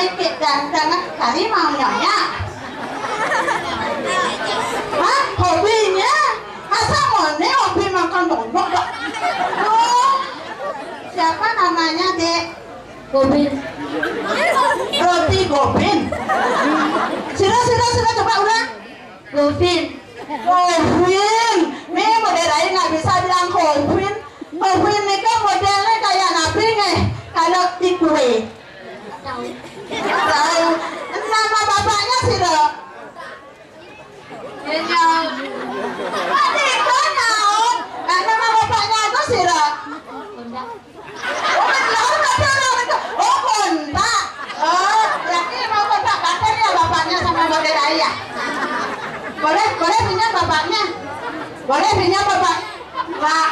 mikir dan kali mau nyonya. Hah? Hobinya? Masa mone hobi makan dodok? Oh, siapa namanya, Dek? Gobin. Roti Gobin. Sila coba ulang. Gobin. Gobin. Nih moderain nggak bisa bilang Gobin. Gobin ini kan modelnya kayak nabi nih. Kalau di kue. Tahu. Tahu. Nama bapaknya Sila. Kenyang. Adik kau naon? Nama bapaknya itu Sila. Kondak. Oh kontak. Oh, berarti mau kontak kantor ya bapaknya sama moderain ya? Boleh pinjam bapaknya? Boleh pinjam bapak? Pak.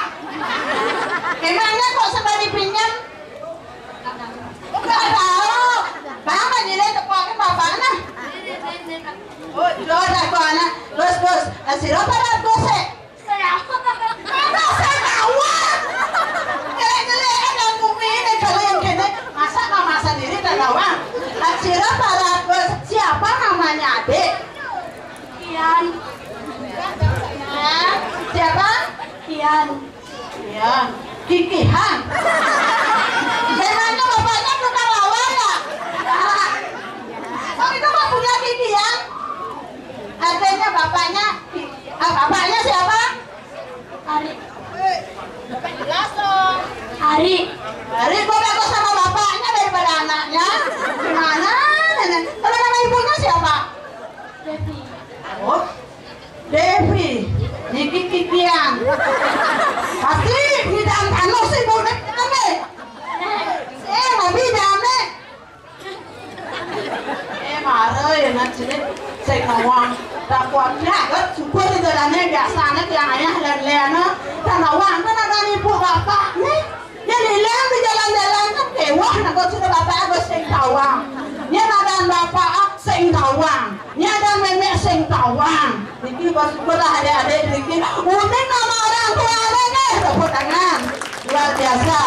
Emangnya kok sekali pinjam? Enggak tahu. Bang jadi tepuakin bapaknya. Oh, udah kona. Terus sila pada dose. Dose kawan. Gele-gele ada bumi ini kalian kene. Masa sendiri tak kawan. Sila pada siapa namanya adik? Kian. Siapa? Kian. Ya, Kikihan. Memangnya bapaknya tukang lawan ya? Oh itu kok punya Kikihan? Adanya bapaknya, bapaknya siapa? Hari. Jelas dong. Hari. Hari kok bagus sama bapaknya daripada anaknya? Gimana? Kalau nama ibunya siapa? Devi. Oh, Devi. Niki Kikihan. Pasti bidang tanah sih boleh nih. Nggak bidang nih. Marah ya nanti saya nawang. Tak kuatnya, kan syukur itu dananya biasanya yang ayah dan Lena. Tak nawang kan ada ibu bapak nih. Jadi Lena di jalan-jalan kan kewah. Nak kau sudah bapak aku sing tawang. Nya ada bapak sing tawang. Nya ada memek sing tawang. Niki bersyukur lah adik-adik niki. Unik nama orang tua nih. Tepuk tangan. Luar biasa.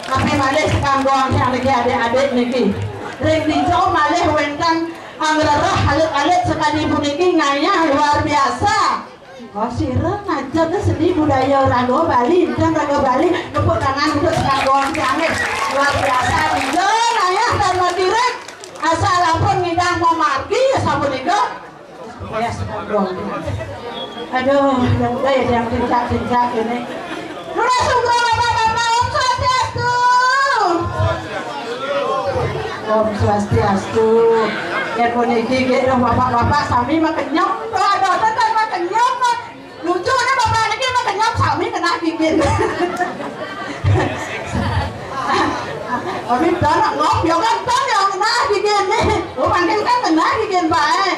Tapi malih sekarang doang yang lagi adik-adik niki. Ring dijauh malih wengkan anggerah alit-alit sekali ibu niki ngayah luar biasa. Oh sirah ngajar ke seni budaya Rago Bali, dan Rago Bali tepuk tangan untuk sekarang doang yang luar biasa. Dijauh ngayah dan madirek asal lapor ngidang mau margi ya sabun itu. Ya sekarang aduh, yang udah ya yang cincak ini. Luar syukur bapak-bapak Om Swastiastu. Om Swastiastu. Ya puniki gitu bapak-bapak sami mah kenyang. Ada tekan mah kenyang mah. Lucu nih bapak niki mah kenyang sami kena gigit. Kami tak ngop yo kan yang kena gigit nih. Bukan kan kena gigit baik.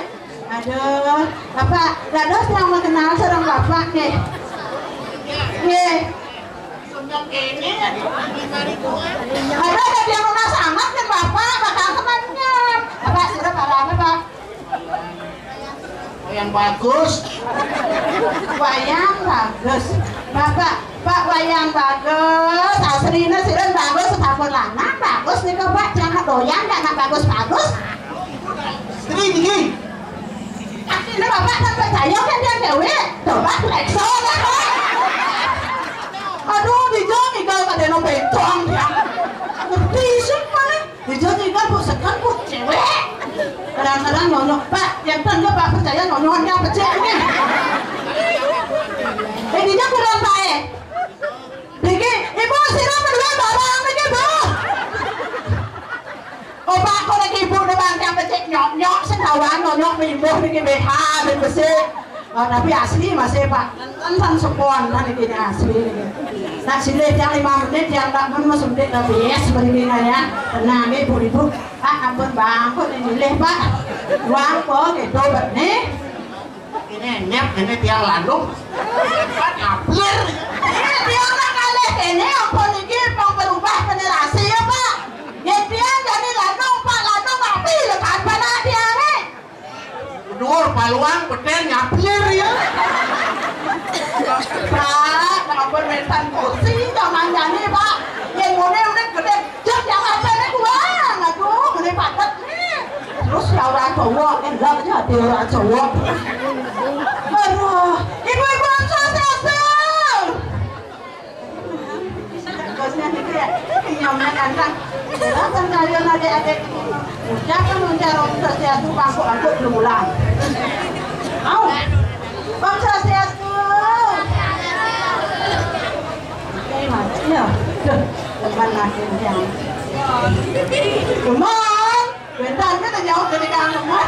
Aduh, bapak, dados yang mengenal seorang bapak nih. Nih. Ada yang lunas sangat kan bapak, bakal temannya. Bapak sudah pada apa pak? Yang bagus. Wayang bagus. Bapak, pak wayang bagus. Aslinya sirun bagus, sabun lanang bagus nih kok pak. Jangan doyan, jangan bagus-bagus. Ini gini. Akhirnya bapak kan percaya kan dia dewe. Coba lekso kan pak. Aduh, dijauh nih kalau ada no bencong ya. Ngerti sih paling. Dijauh nih kan bu sekan bu cewek. Kadang-kadang nyonyok pak, yang tanda pak percaya nyonyoknya pecahnya. Ininya kurang baik. Diki, ibu sirah berdua barang lagi bu. Oh pak, kau lagi ibu depan yang pecah nyok-nyok senawan nyonyok ibu diki BH dan bersih. Oh, tapi asli masih pak, tentang sepon kan ini asli. Nah sini yang 5 menit yang tak pun masuk menit lebih ya seperti ini ya. Tenang ibu-ibu, pak ampun bangkut ini leh pak, uang kok gitu begini. Ini nyep, ini tiang landung. Pak ngaplir. Ini tiang nak kalih ini ampun ini mau berubah generasi ya pak. Ya tiang jadi landung pak, landung ngapi lekat pada tiang nih. Dur paluang petir ngaplir ya. Pak, ampun mentan kursi zaman jadi pak. Yang udah gede, jauh yang apa nih gua, aduh, gede pak cowok kan gak jadi orang cowok. Aduh, ibu-ibu swastiastu. Bosnya itu ya, nyamnya kandang. Kan kalian adik-adik ucapan mencarong swastiastu pangku-pangku berulang. Au, Bang Swastiastu. Oke, mati ya. Teman makin yang. Teman, bentar kita jauh dari kamar.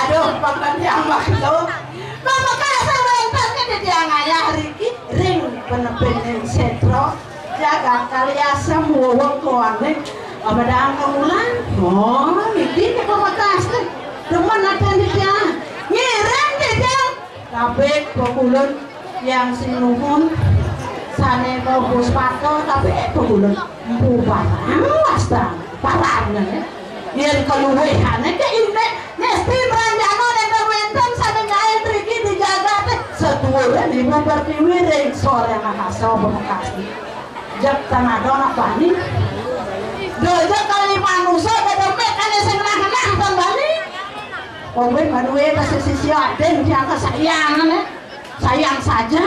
Aduh, Bang yang maksud. Bang makasih bentar kita yang ayah Riki ring bener-bener setro. Jaga kalian semua wongkoane. Abadang kemulan. Oh, ini kita makasih. Teman ada di dia. Ngirim di dia. Tapi pengulun yang sinuhun. Sane ke Puspato tapi pengulun. Bukan wasta parangnya yang keluwehannya ke ini nesti beranjano dan terwentam sampai ngain Riki dijaga teh seturan ibu pertiwi ring sore mahasiswa Bekasi jak tanah dona bani doja kali manusia bedomek ane senang-senang kembali kowe maduwe kasih sisi aden yang kesayangan sayang saja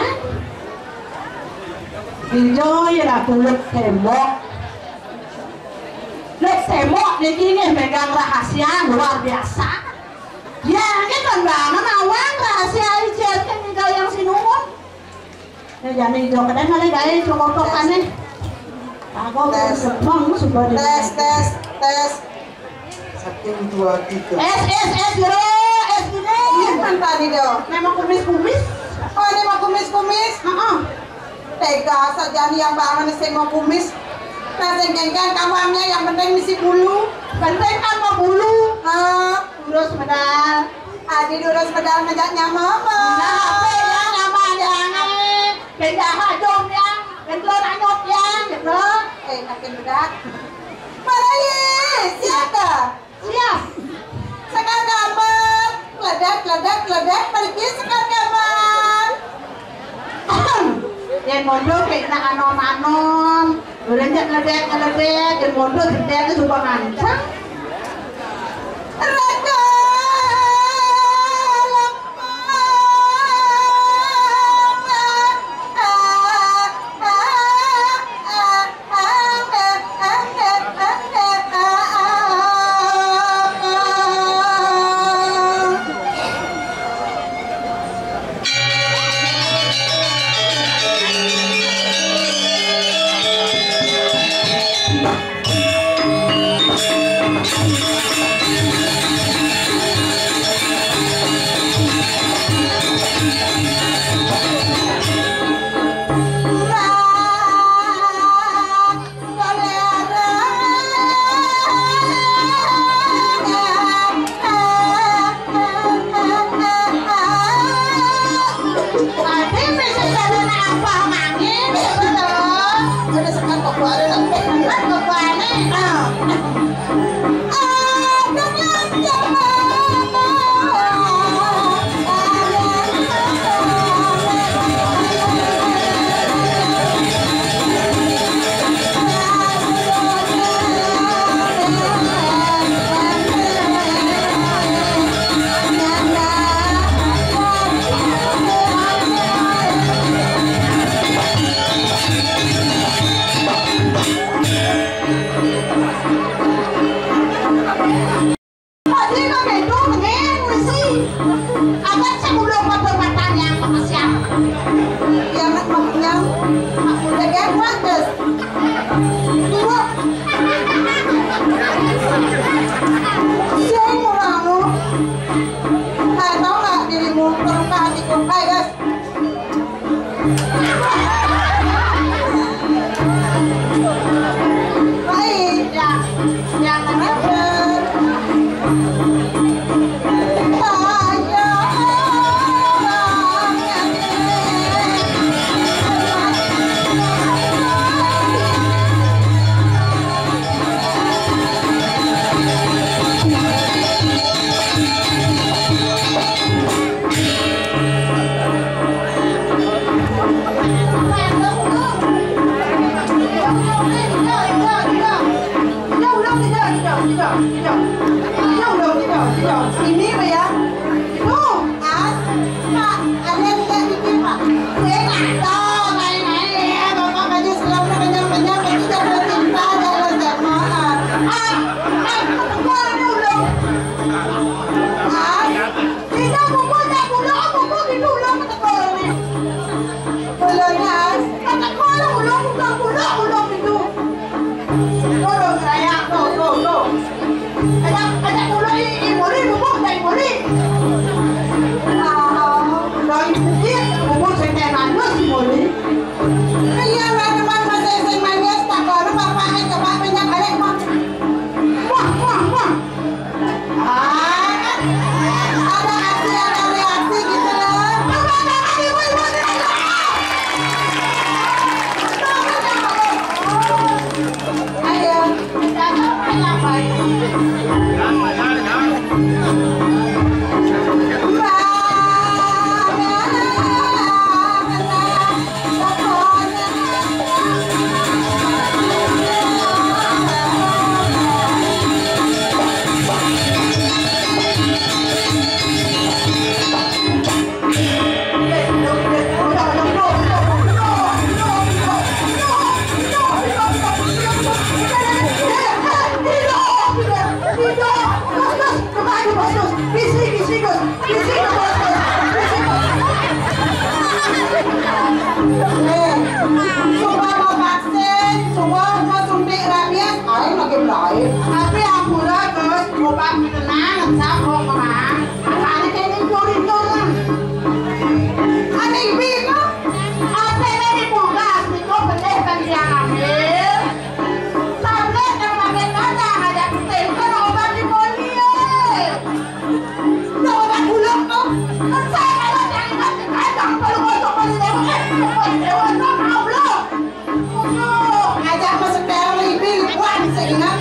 enjoy lah kulit tembok. Lek tembok di sini megang rahasia luar biasa. Ya, ini kan banget awang rahasia ijet kan tinggal yang sinungun. Ya jadi jo kadang kali gawe cokotokannya. Aku sebang sudah di tes. 1 2 3. Es gini. Iya kan tadi dong. Memang kumis-kumis. Oh, ini mau kumis-kumis. Tega saja nih yang bangun sih mau kumis. Nasi genggang kawannya yang penting misi bulu. Penting apa bulu? Urus pedal. Adi urus pedal ngejaknya mama. Nah, nama jangan. Penjahat dong yang, penjual anyot yang, gitu. Makin berat. Mana ye? Siapa? Siap. Sekarang gambar. Ledak. Pergi sekarang gambar. Yang mondok kayak nak anom-anom. Berenjak ledek, yang mondok ledek itu suka ngancang. Raka Jauh Ini Pak ya. Tuh, Mas. Pak, ada yang tidak bikin Pak. Gue nggak tahu main-main ya. Bapak baju selam kenyang-kenyang itu jangan cinta, jangan semangat. Kepala ulang. Mas, tidak bubuk itu ulang kepala nih. Ulang Mas. Kepala ulang itu. Ulang saya, tuh. Ada ulang ini bubuk dari boleh. Tapi aku lah terus obat tenang, sama orang. Karena kayaknya jori-jori lah. Aneh bingung. Apa yang dibuka? Itu benar kan dia ambil. Tablet yang pakai kadang ada ketentuan obat di mobil. Obat ulang tuh. Saya kalau jangan kasih kadang perlu untuk dewa sama Allah. Ngajak masuk dalam lebih kuat sehingga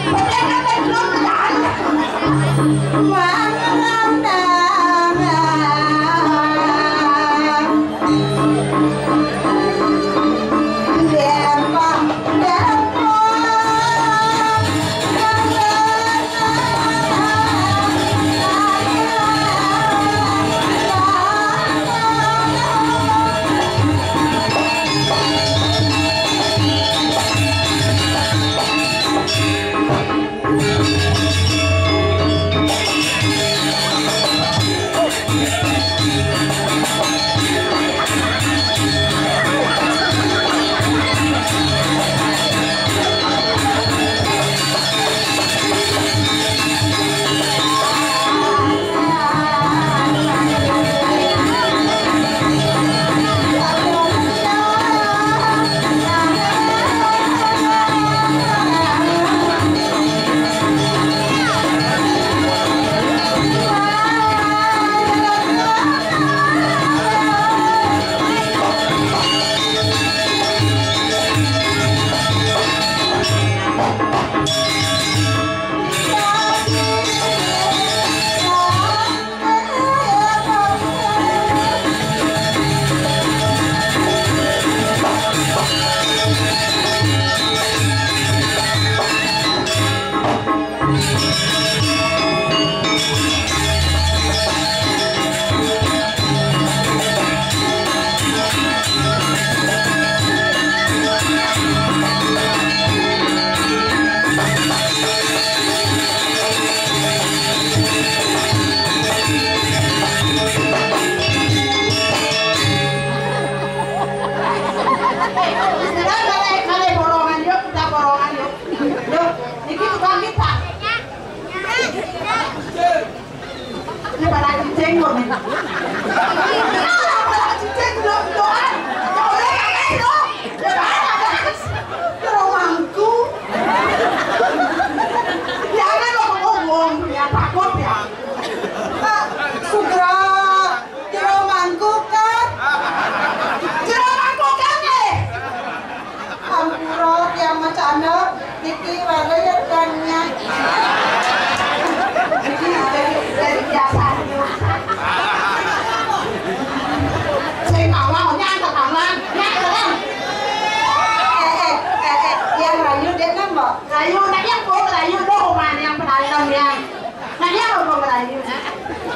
rayu.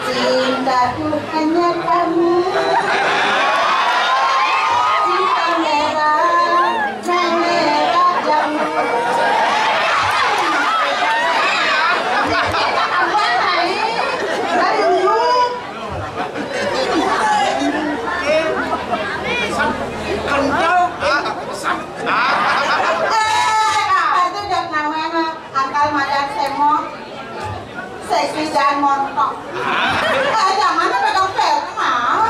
Cintaku hanya kamu. Cinta merah, merah jamu. Dari dulu. Kental. Itu jangan namanya akal madan semok. Seksi jangan montok. Jangan pegang pel, mau.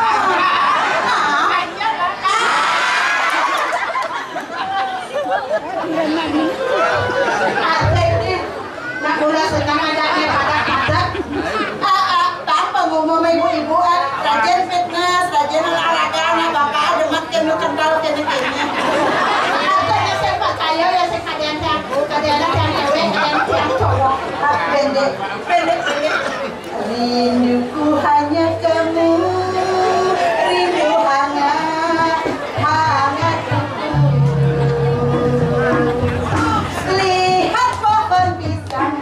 Nak bola sedang ajaknya padat-padat. Tanpa ngomong ibu-ibu, rajin fitness, rajin olahraga, anak bapak ada makin lu kental kini-kini. Katanya saya percaya ya saya kadang aku, kadang yang cewek, kadang yang cowok. Pendek. Rinduku hanya kamu, rindu hangat lihat pohon pisang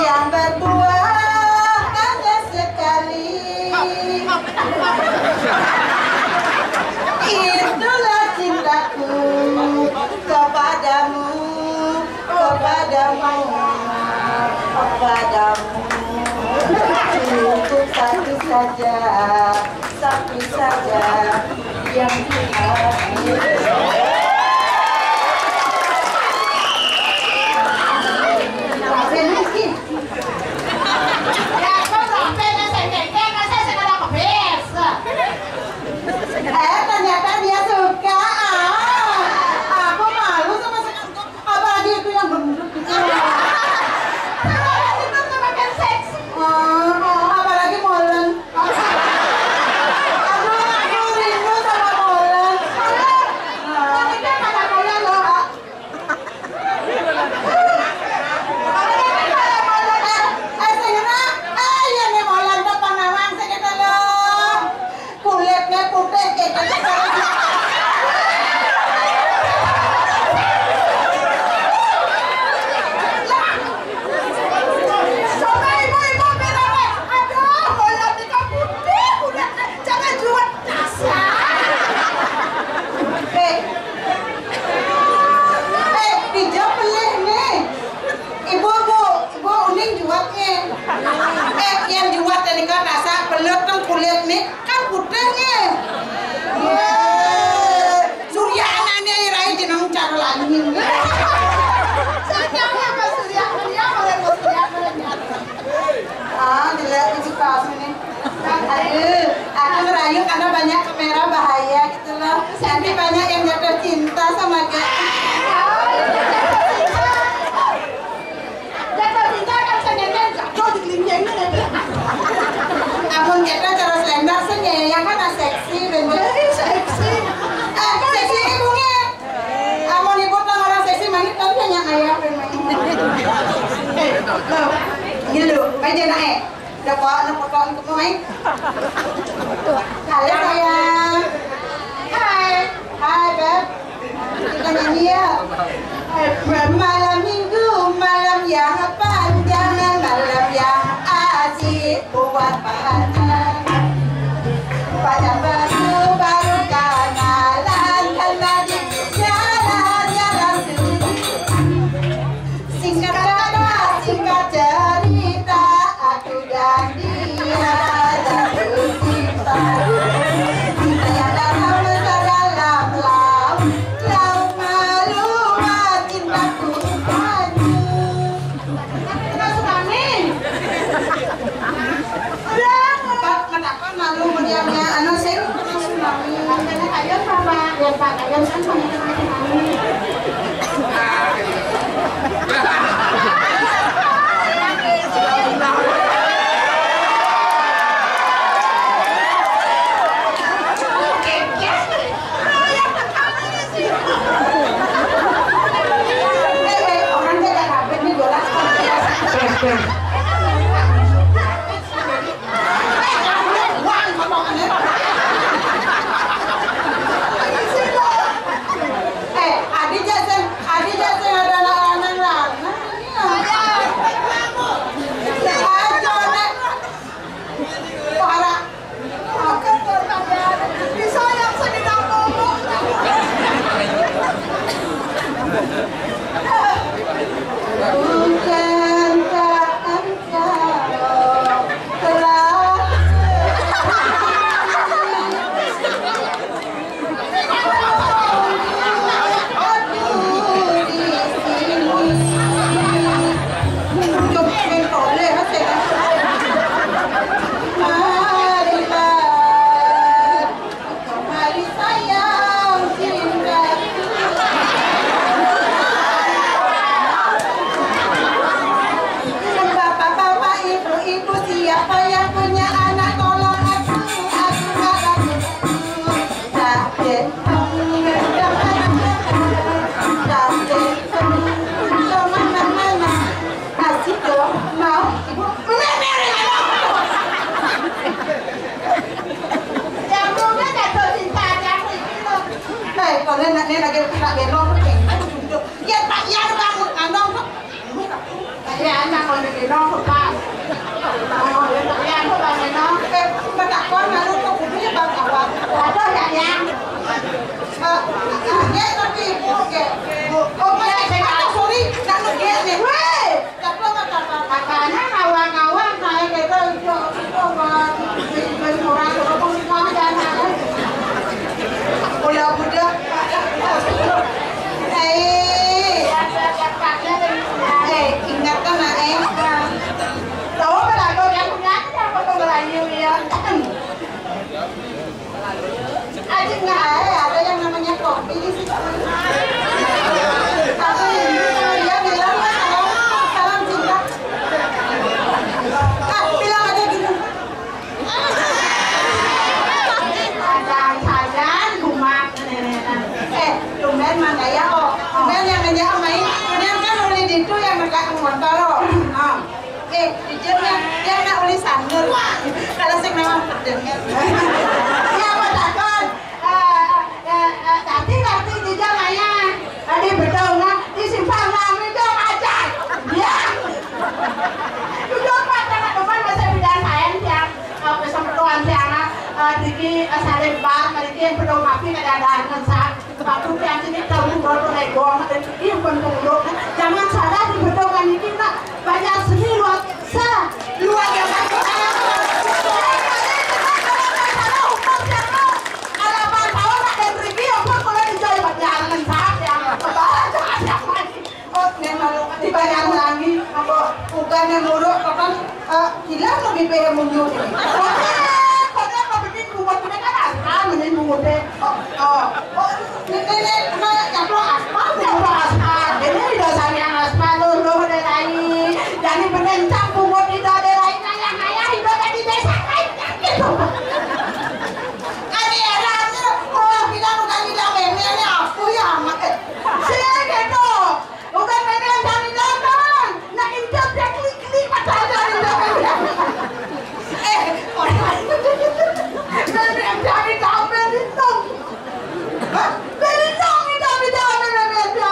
yang berbuah hanya sekali. Itulah cintaku kepadamu. Cukup satu saja yang diharapkan. Ternyata dia suka. Aku malu sama sekali. Apalagi itu yang gendut gitu. Itu semakin seksi. Apalagi molen. Aku rindu sama molen. Tapi dia pada molen loh. Iya nih molen depan nawang segitu loh. Kulitnya putih kayak gitu. Coba ibu-ibu bilang, aduh bola tika putih, udah jangan jual dasar. Dijawab pelih nih. Ibu uning juatnya. Yang juat tadi kan rasa pelut kan kulit nih kan putihnya. Surya anaknya irai jeneng cara langin. Sayangnya Pak Surya boleh dilihat di kaos ini. Aduh, aku ngerayu karena banyak kamera bahaya gitu loh. Nanti banyak yang jatuh cinta sama dia. Jatuh cinta kan senengnya jatuh di kelingking ini. Amun jatuh cara selendang senyayang kan seksi bener. Seksi. Seksi ibunya. Amun ibu tang orang seksi manis tapi hanya ayah memang. Loh, gitu. Meja naik. Udah bawa anak foto untuk main. Halo sayang. Hai Beb. Kita nyanyi ya. Malam minggu, malam yang panjang, malam yang asik buat pacar. Pada baru kenalan, karena di jalan sendiri. Singkat kata, singkat cerita, aku dan dia jatuh cinta. Cinta yang dalam sedalam laut malu cintaku padamu. Kita suka nih. Udah, kenapa malu mendiamnya? Anak saya pernah tsunami. Karena kalian sama, ya Pak, kalian kan sama teman-teman. Orang jaga kabin nih golas. Adi jasen ada anak-anak lah. Siapa yang punya anak tolong aku nggak dapat sakit mana asik dong mau ibu yang dulunya jatuh cinta yang ini loh kalau nenek lagi gendong ya tak ya bangun kandong ya anak kalau gendong pak ya aku bangun gendong tak kuat lalu kok punya bang kawan ada yang ya tapi oke oh saya sorry kalau dia nih weh katanya kawan-kawan saya gitu itu orang orang jangan budak-budak ingatkan tahu pada kau yang punya apa kau berani ya aja nggak ada yang namanya kopi di situ tapi dia bilang salam cinta bilang aja gitu ada rumah tumben mana ya tumben yang aja main kemudian kan uli itu yang dekat motor jujurnya dia nak uli sanur kalau saya memang terdengar ya betul tapi juga Maya tadi betul nggak disimpan kami itu aja ya jujur pak jangan depan masa bidang sains yang kesempetuan siang diki salib bar mereka pedong api keadaan kensak waktu yang ini tahu baru naik gong dan ini bentuk jangan salah di bedongan ini nak banyak seni luar biasa dibayar lagi apa bukan yang muruk kapan hilang lebih pengen mundur karena apa begini buat mereka asal menjadi mundur ini yang pro aspal ini dasar yang aspal dulu ada lain jadi penencang bungut itu ada lain yang kaya hidup di desa lain gitu ini eranya kalau bilang bukan tidak memangnya aku ya amat sih gitu bukan memang kami nonton nak intip dia klik macam dari dalam orang memang kami tahu berhitung itu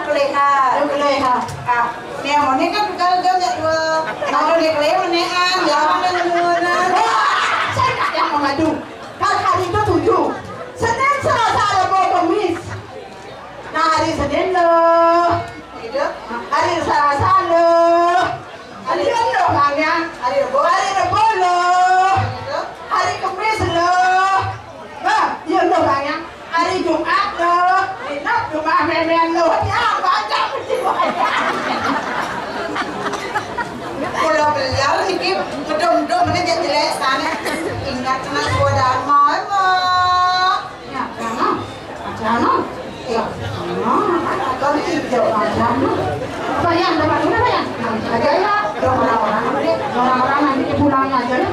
boleh ha. Boleh ha. Ah, ni mau ni kan kalau dia nak dua, kalau dia boleh mana an, ya mana mana. Saya tak yang mengadu. Kan hari itu 7. Senin Selasa ada bawa kemis. Nah hari Senin loh. Itu. Hari Selasa loh. Hari Rabu bangnya. Hari Rabu. Hari Rabu loh. Hari Kamis loh. Nah, iya loh bangnya. Hari Jumat loh. Inap Jumat memen loh. Ya baca mesti baca. Kalau beliau ni kedom-dom mana jadi jelek sana. Ingat nak suara mai mak. Ya, jangan. Jangan. Ya, Kau ni hijau. jangan. Bayang, dapat mana bayang? Aja ya. Orang-orang nanti pulang aja deh.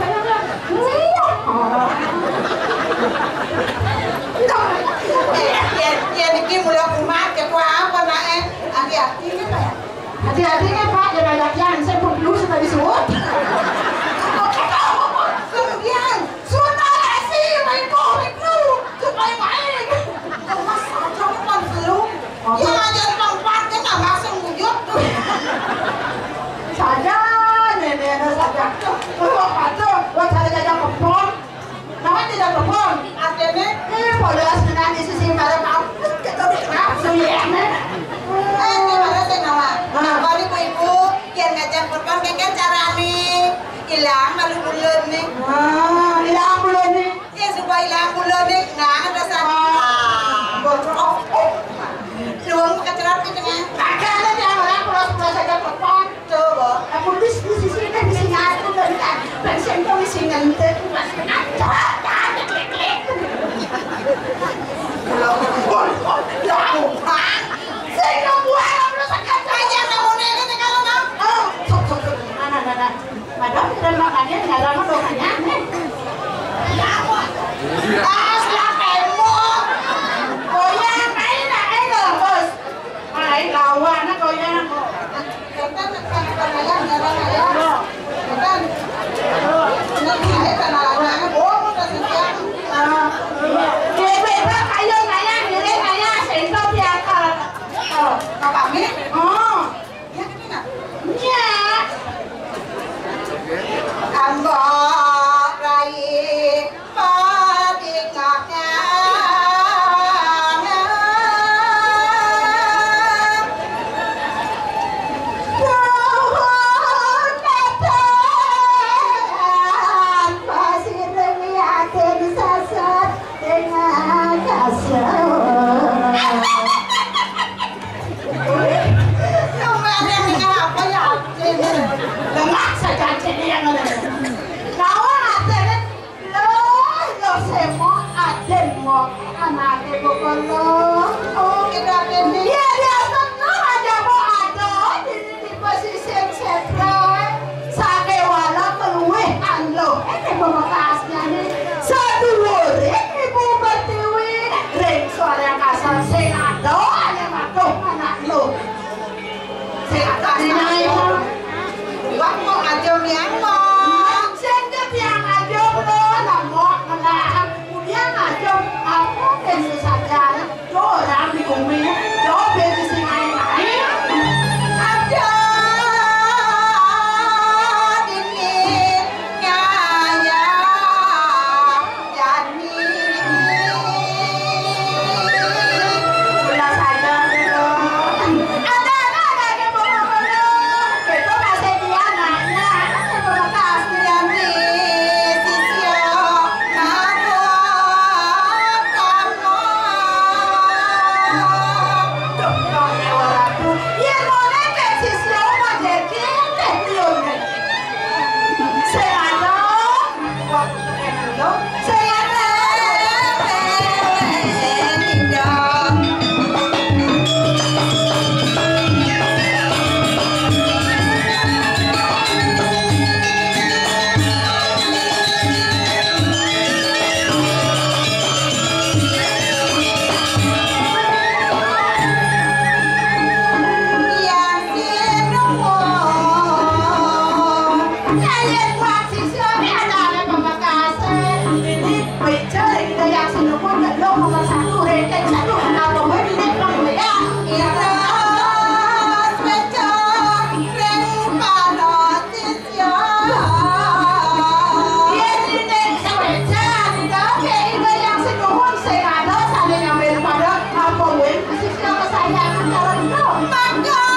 Dia ni mula kumat ke apa nak hati-hati ni pak. Hati-hati kan Pak, jangan latihan. Saya pun dulu sudah disebut. Kemudian sudah sih main komik lu, supaya main. Kalau masalah jangan belum. Ya aja tempat dia tak masuk wujud tu. Saja, nenek saja. Oh, kacau. Wah, saya jajan kepon. Namanya tidak kepon. Ada ni. Polos dengan di sisi pada kau. Kita dikenal suyene. Ni mana saya nama. Kalau ibu-ibu yang ngajak korban kan cara ni hilang malu bulan ni. Hilang bulan ni. Ya supaya hilang bulan ni, nah ada sana. Luang kecerat ke tengah. Kakak ada yang orang polos-polos saja kepon. Coba. Aku di sisi sini di sini aku berikan. Pensiun kau di sini nanti. Kalau Saya nak buat apa saja. aja kamu ni kan kalau nak. Oh, nah. Madam dan makannya nggak lama doanya nih. Aslah kamu. Goyang main lah, dong bos. Main lawan nak goyang. Kita nak kanaya, ngarang-ngarang. Kita nak saya kanaya, bohong dah sekian. Bebek kayu ngaya, gile ngaya, sendok diangkat. Oh, Kau kami? oh, Ya kita. ya. Ambak rai padinga Maka